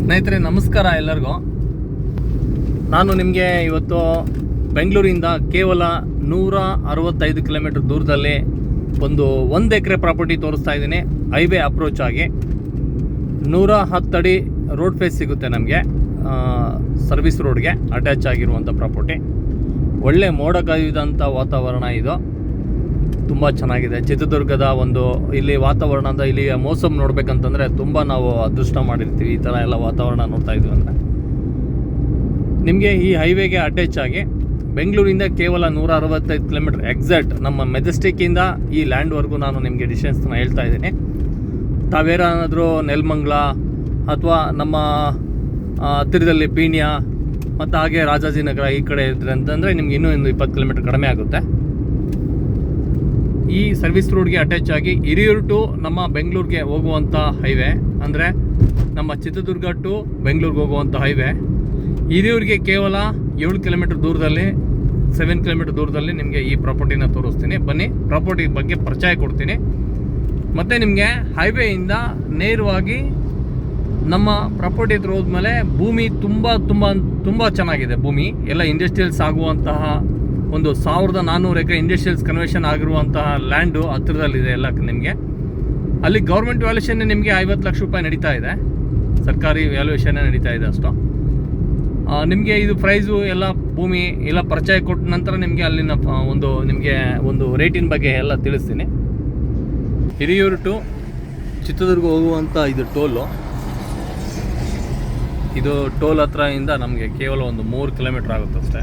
ಸ್ನೇಹಿತರೆ ನಮಸ್ಕಾರ ಎಲ್ಲರಿಗೂ. ನಾನು ನಿಮಗೆ ಇವತ್ತು ಬೆಂಗಳೂರಿಂದ ಕೇವಲ 165 ಕಿಲೋಮೀಟರ್ ದೂರದಲ್ಲಿ ಒಂದು 1 ಎಕರೆ ಪ್ರಾಪರ್ಟಿ ತೋರಿಸ್ತಾ ಇದ್ದೀನಿ. ಹೈವೇ ಅಪ್ರೋಚ್ ಆಗಿ 110 ಅಡಿ ರೋಡ್ ಫೇಸ್ ಸಿಗುತ್ತೆ ನಮಗೆ. ಸರ್ವಿಸ್ ರೋಡ್ಗೆ ಅಟ್ಯಾಚ್ ಆಗಿರುವಂಥ ಪ್ರಾಪರ್ಟಿ. ಒಳ್ಳೆ ಮೋಡ ಕವಿದಂಥ ವಾತಾವರಣ ಇದು. ತುಂಬ ಚೆನ್ನಾಗಿದೆ. ಚಿತ್ರದುರ್ಗದ ಒಂದು ಇಲ್ಲಿ ವಾತಾವರಣದ ಇಲ್ಲಿ ಮೋಸಮ್ ನೋಡ್ಬೇಕಂತಂದರೆ ತುಂಬ ನಾವು ಅದೃಷ್ಟ ಮಾಡಿರ್ತೀವಿ. ಈ ಥರ ಎಲ್ಲ ವಾತಾವರಣ ನೋಡ್ತಾ ಇದ್ವಿ ಅಂದರೆ ನಿಮಗೆ ಈ ಹೈವೇಗೆ ಅಟ್ಯಾಚ್ ಆಗಿ ಬೆಂಗಳೂರಿಂದ ಕೇವಲ 165 ಕಿಲೋಮೀಟರ್ ಎಕ್ಸಾಕ್ಟ್ ನಮ್ಮ ಮೆಜೆಸ್ಟಿಕ್ಕಿಂದ ಈ ಲ್ಯಾಂಡ್ವರೆಗೂ ನಾನು ನಿಮಗೆ ಡಿಸ್ಟೆನ್ಸ್ನ ಹೇಳ್ತಾ ಇದ್ದೀನಿ. ತಾವೇನಾದರೂ ನೆಲಮಂಗಲ ಅಥವಾ ನಮ್ಮ ಹತ್ತಿರದಲ್ಲಿ ಪೀಣ್ಯ ಮತ್ತು ಹಾಗೆ ರಾಜಾಜಿನಗರ ಈ ಕಡೆ ಇದ್ರೆ ಅಂತಂದರೆ ನಿಮ್ಗೆ ಇನ್ನೂ 20 ಕಿಲೋಮೀಟರ್ ಕಡಿಮೆ ಆಗುತ್ತೆ. ಈ ಸರ್ವಿಸ್ ರೋಡ್ಗೆ ಅಟ್ಯಾಚ್ ಆಗಿ ಹಿರಿಯೂರು ಟು ನಮ್ಮ ಬೆಂಗಳೂರಿಗೆ ಹೋಗುವಂಥ ಹೈವೇ, ಅಂದರೆ ನಮ್ಮ ಚಿತ್ರದುರ್ಗ ಟು ಬೆಂಗಳೂರಿಗೆ ಹೋಗುವಂಥ ಹೈವೇ. ಹಿರಿಯೂರಿಗೆ ಕೇವಲ 7 ಕಿಲೋಮೀಟರ್ ದೂರದಲ್ಲಿ 7 ಕಿಲೋಮೀಟರ್ ದೂರದಲ್ಲಿ ನಿಮಗೆ ಈ ಪ್ರಾಪರ್ಟಿನ ತೋರಿಸ್ತೀನಿ. ಬನ್ನಿ, ಪ್ರಾಪರ್ಟಿ ಬಗ್ಗೆ ಪರಿಚಯ ಕೊಡ್ತೀನಿ. ಮತ್ತು ನಿಮಗೆ ಹೈವೇಯಿಂದ ನೇರವಾಗಿ ನಮ್ಮ ಪ್ರಾಪರ್ಟಿ ಹತ್ರ ಹೋದ್ಮೇಲೆ ಭೂಮಿ ತುಂಬ ಚೆನ್ನಾಗಿದೆ. ಭೂಮಿ ಎಲ್ಲ ಇಂಡಸ್ಟ್ರಿಯಲ್ಸ್ ಆಗುವಂತಹ ಒಂದು 1400 ಎಕರೆ ಇಂಡಸ್ಟ್ರಿಯಲ್ಸ್ ಕನ್ವರ್ಷನ್ ಆಗಿರುವಂತಹ ಲ್ಯಾಂಡು ಹತ್ತಿರದಲ್ಲಿದೆ ಎಲ್ಲ ನಿಮಗೆ. ಅಲ್ಲಿ ಗೌರ್ಮೆಂಟ್ ವ್ಯಾಲ್ಯೂಷನ್ ನಿಮಗೆ 50 ಲಕ್ಷ ರೂಪಾಯಿ ನಡೀತಾ ಇದೆ. ಸರ್ಕಾರಿ ವ್ಯಾಲ್ಯೂಷನ್ನೇ ನಡೀತಾ ಇದೆ ಅಷ್ಟು. ನಿಮಗೆ ಇದು ಪ್ರೈಸು ಎಲ್ಲ ಭೂಮಿ ಎಲ್ಲ ಪರಿಚಯ ಕೊಟ್ಟ ನಂತರ ನಿಮಗೆ ಅಲ್ಲಿನ ನಿಮಗೆ ಒಂದು ರೇಟಿನ ಬಗ್ಗೆ ಎಲ್ಲ ತಿಳಿಸ್ತೀನಿ. ಹಿರಿಯೂರು ಟು ಚಿತ್ರದುರ್ಗ ಹೋಗುವಂಥ ಇದು ಟೋಲು. ಇದು ಟೋಲ್ ಹತ್ರದಿಂದ ನಮಗೆ ಕೇವಲ ಒಂದು 3 ಕಿಲೋಮೀಟ್ರ್ ಆಗುತ್ತೆ ಅಷ್ಟೇ.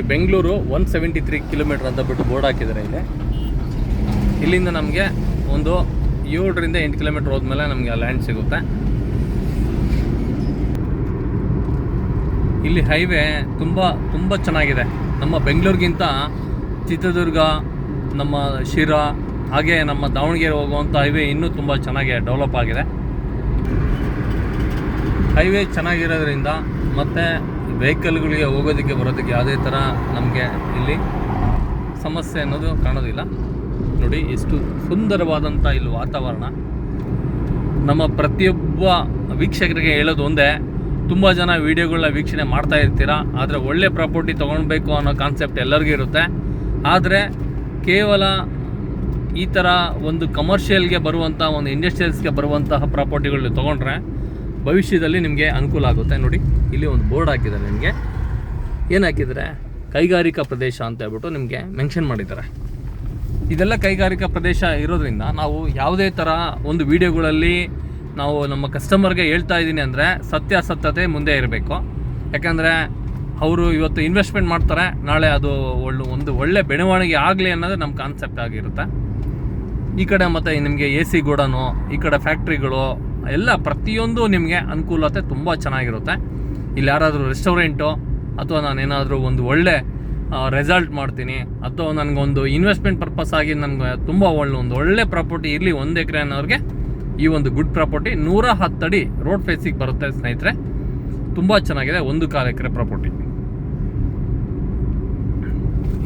ಬೆಂಗಳೂರು 173 ಕಿಲೋಮೀಟ್ರ್ ಅಂತ ಬಿಟ್ಟು ಬೋರ್ಡ್ ಹಾಕಿದ್ದಾರೆ ಇಲ್ಲಿ. ಇಲ್ಲಿಂದ ನಮಗೆ ಒಂದು 7ರಿಂದ 8 ಕಿಲೋಮೀಟ್ರ್ ಹೋದ್ಮೇಲೆ ನಮಗೆ ಆ ಲ್ಯಾಂಡ್ ಸಿಗುತ್ತೆ. ಇಲ್ಲಿ ಹೈವೇ ತುಂಬ ಚೆನ್ನಾಗಿದೆ. ನಮ್ಮ ಬೆಂಗಳೂರಿಗಿಂತ ಚಿತ್ರದುರ್ಗ, ನಮ್ಮ ಶಿರಾ ಹಾಗೆ ನಮ್ಮ ದಾವಣಗೆರೆ ಹೋಗುವಂಥ ಹೈವೇ ಇನ್ನೂ ತುಂಬ ಚೆನ್ನಾಗಿ ಡೆವಲಪ್ ಆಗಿದೆ. ಹೈವೇ ಚೆನ್ನಾಗಿರೋದ್ರಿಂದ ಮತ್ತು ವೆಹಿಕಲ್ಗಳಿಗೆ ಹೋಗೋದಕ್ಕೆ ಬರೋದಕ್ಕೆ ಯಾವುದೇ ಥರ ನಮಗೆ ಇಲ್ಲಿ ಸಮಸ್ಯೆ ಅನ್ನೋದು ಕಾಣೋದಿಲ್ಲ. ನೋಡಿ ಎಷ್ಟು ಸುಂದರವಾದಂಥ ಇಲ್ಲಿ ವಾತಾವರಣ. ನಮ್ಮ ಪ್ರತಿಯೊಬ್ಬ ವೀಕ್ಷಕರಿಗೆ ಹೇಳೋದು ಒಂದೇ, ತುಂಬ ಜನ ವೀಡಿಯೋಗಳನ್ನ ವೀಕ್ಷಣೆ ಮಾಡ್ತಾ ಇರ್ತೀರ, ಆದರೆ ಒಳ್ಳೆ ಪ್ರಾಪರ್ಟಿ ತೊಗೊಳ್ಬೇಕು ಅನ್ನೋ ಕಾನ್ಸೆಪ್ಟ್ ಎಲ್ಲರಿಗೂ ಇರುತ್ತೆ. ಆದರೆ ಕೇವಲ ಈ ಥರ ಒಂದು ಕಮರ್ಷಿಯಲ್ಗೆ ಬರುವಂಥ ಒಂದು ಇಂಡಸ್ಟ್ರಿಯಲ್ಸ್ಗೆ ಬರುವಂತಹ ಪ್ರಾಪರ್ಟಿಗಳನ್ನ ತೊಗೊಂಡ್ರೆ ಭವಿಷ್ಯದಲ್ಲಿ ನಿಮಗೆ ಅನುಕೂಲ ಆಗುತ್ತೆ. ನೋಡಿ ಇಲ್ಲಿ ಒಂದು ಬೋರ್ಡ್ ಹಾಕಿದ್ದಾರೆ. ನಿಮಗೆ ಏನು ಹಾಕಿದ್ದಾರೆ, ಕೈಗಾರಿಕಾ ಪ್ರದೇಶ ಅಂತ ಹೇಳ್ಬಿಟ್ಟು ನಿಮಗೆ ಮೆನ್ಷನ್ ಮಾಡಿದ್ದಾರೆ. ಇದೆಲ್ಲ ಕೈಗಾರಿಕಾ ಪ್ರದೇಶ ಇರೋದ್ರಿಂದ ನಾವು ಯಾವುದೇ ಥರ ಒಂದು ವಿಡಿಯೋಗಳಲ್ಲಿ ನಾವು ನಮ್ಮ ಕಸ್ಟಮರ್ಗೆ ಹೇಳ್ತಾ ಇದ್ದೀನಿ ಅಂದರೆ ಸತ್ಯಾಸತ್ಯತೆ ಮುಂದೆ ಇರಬೇಕು. ಯಾಕಂದರೆ ಅವರು ಇವತ್ತು ಇನ್ವೆಸ್ಟ್ಮೆಂಟ್ ಮಾಡ್ತಾರೆ, ನಾಳೆ ಅದು ಒಂದು ಒಳ್ಳೆ ಬೆಳವಣಿಗೆ ಆಗಲಿ ಅನ್ನೋದು ನಮ್ಮ ಕಾನ್ಸೆಪ್ಟ್ ಆಗಿರುತ್ತೆ. ಈ ಕಡೆ ಮತ್ತು ನಿಮಗೆ AC ಗೋಡನು, ಈ ಕಡೆ ಫ್ಯಾಕ್ಟ್ರಿಗಳು ಎಲ್ಲ ಪ್ರತಿಯೊಂದು ನಿಮಗೆ ಅನುಕೂಲತೆ ತುಂಬ ಚೆನ್ನಾಗಿರುತ್ತೆ. ಇಲ್ಲಿ ಯಾರಾದರೂ ರೆಸ್ಟೋರೆಂಟು ಅಥವಾ ನಾನೇನಾದರೂ ಒಂದು ಒಳ್ಳೆ ರೆಸಾರ್ಟ್ ಮಾಡ್ತೀನಿ ಅಥವಾ ನನಗೊಂದು ಇನ್ವೆಸ್ಟ್ಮೆಂಟ್ ಪರ್ಪಸ್ ಆಗಿ ನನಗೆ ತುಂಬ ಒಂದು ಒಳ್ಳೆ ಪ್ರಾಪರ್ಟಿ ಇರಲಿ 1 ಎಕರೆ ಅನ್ನೋರಿಗೆ ಈ ಒಂದು ಗುಡ್ ಪ್ರಾಪರ್ಟಿ 110 ಅಡಿ ರೋಡ್ ಫೇಸಿಗೆ ಬರುತ್ತೆ ಸ್ನೇಹಿತರೆ. ತುಂಬ ಚೆನ್ನಾಗಿದೆ. 1.25 ಎಕರೆ ಪ್ರಾಪರ್ಟಿ.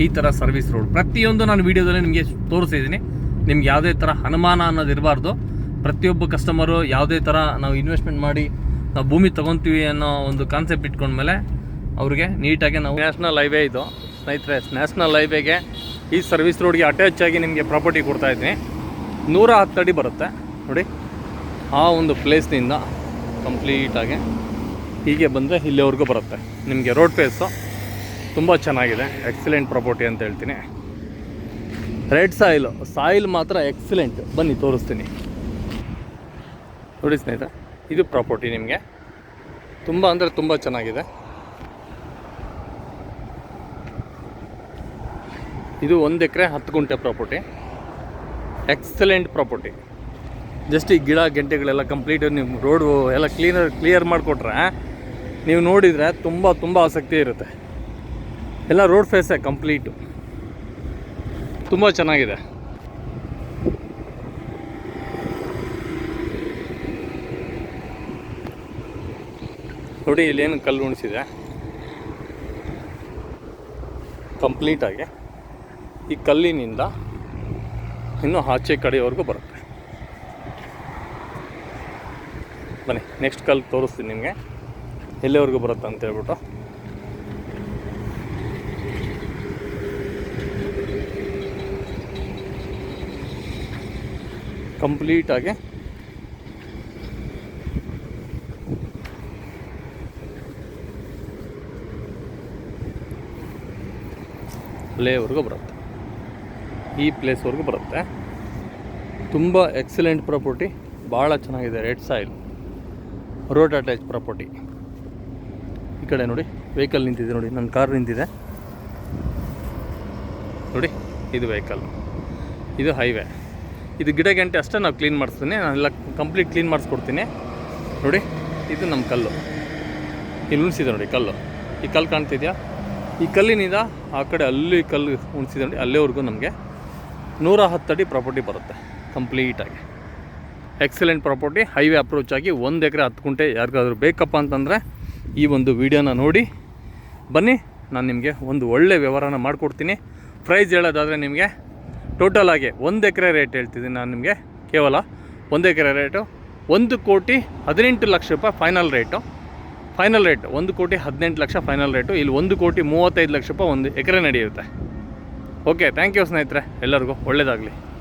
ಈ ಥರ ಸರ್ವಿಸ್ ರೋಡ್ ಪ್ರತಿಯೊಂದು ನಾನು ವೀಡಿಯೋದಲ್ಲಿ ನಿಮಗೆ ತೋರಿಸಿದ್ದೀನಿ. ನಿಮ್ಗೆ ಯಾವುದೇ ಥರ ಅನುಮಾನ ಅನ್ನೋದು ಇರಬಾರ್ದು. ಪ್ರತಿಯೊಬ್ಬ ಕಸ್ಟಮರು ಯಾವುದೇ ಥರ ನಾವು ಇನ್ವೆಸ್ಟ್ಮೆಂಟ್ ಮಾಡಿ ನಾವು ಭೂಮಿ ತೊಗೊತೀವಿ ಅನ್ನೋ ಒಂದು ಕಾನ್ಸೆಪ್ಟ್ ಇಟ್ಕೊಂಡ್ಮೇಲೆ ಅವ್ರಿಗೆ ನೀಟಾಗಿ ನಾವು ನ್ಯಾಷನಲ್ ಹೈವೇ ಇದು ಸ್ನೇಹಿತರೆ. ನ್ಯಾಷನಲ್ ಹೈವೇಗೆ ಈ ಸರ್ವಿಸ್ ರೋಡ್ಗೆ ಅಟ್ಯಾಚ್ ಆಗಿ ನಿಮಗೆ ಪ್ರಾಪರ್ಟಿ ಕೊಡ್ತಾಯಿದ್ದೀನಿ. 110 ಅಡಿ ಬರುತ್ತೆ ನೋಡಿ. ಆ ಒಂದು ಪ್ಲೇಸ್ನಿಂದ ಕಂಪ್ಲೀಟಾಗಿ ಹೀಗೆ ಬಂದರೆ ಇಲ್ಲಿವರೆಗೂ ಬರುತ್ತೆ ನಿಮಗೆ ರೋಡ್ ಫೇಸು. ತುಂಬ ಚೆನ್ನಾಗಿದೆ. ಎಕ್ಸಲೆಂಟ್ ಪ್ರಾಪರ್ಟಿ ಅಂತ ಹೇಳ್ತೀನಿ. ರೆಡ್ ಸಾಯಿಲ್ ಮಾತ್ರ ಎಕ್ಸಲೆಂಟ್. ಬನ್ನಿ ತೋರಿಸ್ತೀನಿ ನೋಡಿ ಸ್ನೇಹಿತರೆ. ಇದು ಪ್ರಾಪರ್ಟಿ ನಿಮಗೆ ತುಂಬ ಅಂದರೆ ತುಂಬ ಚೆನ್ನಾಗಿದೆ. ಇದು 1 ಎಕರೆ 10 ಗುಂಟೆ ಪ್ರಾಪರ್ಟಿ. Excellent property. ಜಸ್ಟ್ ಈ ಗಿಡ ಗಂಟೆಗಳೆಲ್ಲ ಕಂಪ್ಲೀಟ್ ನೀವು ರೋಡು ಎಲ್ಲ ಕ್ಲಿಯರ್ ಮಾಡಿಕೊಟ್ರೆ ನೀವು ನೋಡಿದರೆ ತುಂಬ ಆಸಕ್ತಿ ಇರುತ್ತೆ. ಎಲ್ಲ ರೋಡ್ ಫೇಸೇ ಕಂಪ್ಲೀಟು. ತುಂಬ ಚೆನ್ನಾಗಿದೆ. ನೋಡಿ ಇಲ್ಲೇನು ಕಲ್ಲು ಉಣಿಸಿದೆ ಕಂಪ್ಲೀಟಾಗಿ. ಈ ಕಲ್ಲಿನಿಂದ ಇನ್ನೂ ಆಚೆ ಕಡೆಯವರೆಗೂ ಬರುತ್ತೆ. ಬನ್ನಿ. ನೆಕ್ಸ್ಟ್ ಕಲ್ಲು ತೋರಿಸ್ತೀನಿ ನಿಮಗೆ ಎಲ್ಲಿವರೆಗೂ ಬರುತ್ತೆ ಅಂತ ಹೇಳ್ಬಿಟ್ಟು. ಕಂಪ್ಲೀಟಾಗಿ ಅಲ್ಲೇವರೆಗೂ ಬರುತ್ತೆ, ಈ ಪ್ಲೇಸ್ವರೆಗೂ ಬರುತ್ತೆ. ತುಂಬ ಎಕ್ಸಲೆಂಟ್ ಪ್ರಾಪರ್ಟಿ, ಭಾಳ ಚೆನ್ನಾಗಿದೆ. Red soil road attach property. ಈ ಕಡೆ ನೋಡಿ ವೆಹಿಕಲ್ ನಿಂತಿದೆ, ನೋಡಿ ನನ್ನ ಕಾರ್ ನಿಂತಿದೆ ನೋಡಿ. ಇದು ವೆಹಿಕಲ್, ಇದು ಹೈವೇ. ಇದು ಗಿಡ ಗಂಟೆ ಅಷ್ಟೇ ನಾವು ಕ್ಲೀನ್ ಮಾಡಿಸ್ತೀನಿ, ನಾನೆಲ್ಲ ಕಂಪ್ಲೀಟ್ ಕ್ಲೀನ್ ಮಾಡಿಸ್ಕೊಡ್ತೀನಿ ನೋಡಿ. ಇದು ನಮ್ಮ ಕಲ್ಲು, ಇಲ್ಲಿ ಉಣಿಸಿದೆ ನೋಡಿ ಕಲ್ಲು. ಈ ಕಲ್ಲು ಕಾಣ್ತಿದೆಯಾ? ಈ ಕಲ್ಲಿನಿಂದ ಆ ಕಡೆ ಅಲ್ಲಿ ಕಲ್ಲು ಉಣಿಸಿದೆ ನೋಡಿ, ಅಲ್ಲಿವರೆಗೂ ನಮಗೆ 110 ಅಡಿ ಪ್ರಾಪರ್ಟಿ ಬರುತ್ತೆ ಕಂಪ್ಲೀಟಾಗಿ. ಎಕ್ಸಲೆಂಟ್ ಪ್ರಾಪರ್ಟಿ, ಹೈವೇ ಅಪ್ರೋಚ್ ಆಗಿ 1 ಎಕರೆ 10 ಗುಂಟೆ. ಯಾರಿಗಾದ್ರೂ ಬೇಕಪ್ಪ ಅಂತಂದರೆ ಈ ಒಂದು ವೀಡಿಯೋನ ನೋಡಿ ಬನ್ನಿ, ನಾನು ನಿಮಗೆ ಒಂದು ಒಳ್ಳೆ ವ್ಯವಹಾರನ ಮಾಡಿಕೊಡ್ತೀನಿ. ಪ್ರೈಸ್ ಹೇಳೋದಾದರೆ ನಿಮಗೆ ಟೋಟಲಾಗಿ 1 ಎಕರೆ ರೇಟ್ ಹೇಳ್ತಿದ್ದೀನಿ ನಾನು ನಿಮಗೆ. ಕೇವಲ 1 ಎಕರೆ ರೇಟು 1,18,00,000 ರೂಪಾಯಿ ಫೈನಲ್ ರೇಟು. 1,18,00,000 final rate. ಇಲ್ಲಿ 1,35,00,000 ರೂಪಾಯಿ 1 ಎಕರೆ ನಡೆಯುತ್ತೆ. ಓಕೆ, ಥ್ಯಾಂಕ್ ಯು ಸ್ನೇಹಿತರೆ, ಎಲ್ಲರಿಗೂ ಒಳ್ಳೆಯದಾಗಲಿ.